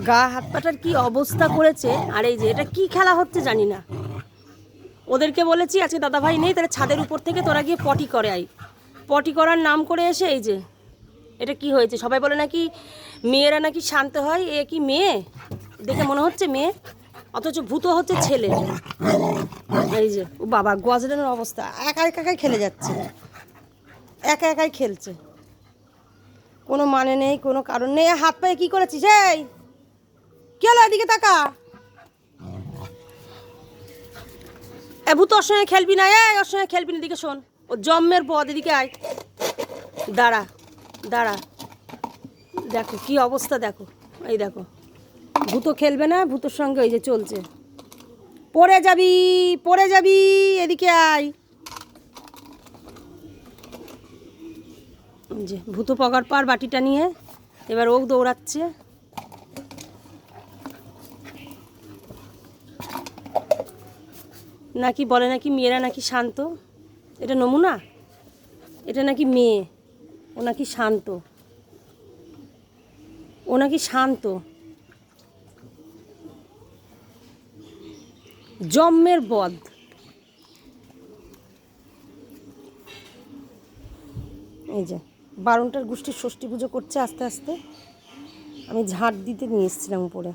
গা হাত পাটার কি অবস্থা করেছে। আর এই যে এটা কি খেলা হচ্ছে জানি না। ওদেরকে বলেছি আজকে দাদাভাই নেই, তাহলে ছাদের উপর থেকে তোরা গিয়ে পটি করে আই। পটি করার নাম করে এসে এই যে এটা কি হয়েছে। সবাই বলে নাকি মেয়েরা নাকি শান্ত হয়, এ কি মেয়ে? দেখে মনে হচ্ছে মেয়ে, অথচ ভূত হচ্ছে ছেলে। এই যে ও বাবা, গজরানোর অবস্থা। একা একাই খেলে যাচ্ছে, একা একাই খেলছে, কোনো মানে নেই, কোনো কারণ নেই। হাত পায়ে কী করেছিস? এই কি হলো, এদিকে তাকা। এ ভূত, ওর সঙ্গে খেলবি না, ওর সঙ্গে খেলবি না। এদিকে শোন, ও জম্মের পদ, এদিকে আয়। দাঁড়া দাঁড়া, দেখো কি অবস্থা, দেখো এই দেখো। ভূত খেলবে না, ভূতর সঙ্গে ওই যে চলছে। পড়ে যাবি, পড়ে যাবি, এদিকে আয়। যে ভূত পগার পার বাটিটা নিয়ে এবার ও দৌড়াচ্ছে। নাকি বলে নাকি মেয়েরা নাকি শান্ত। এটা নমুনা, এটা নাকি মেয়ে, ও নাকি শান্ত, ও নাকি শান্ত। জম্মের বদ। এই যে বারণটার গোষ্ঠীর ষষ্ঠী পুজো করছে আস্তে আস্তে। আমি ঝাঁট দিতে নিয়ে এসেছিলাম উপরে।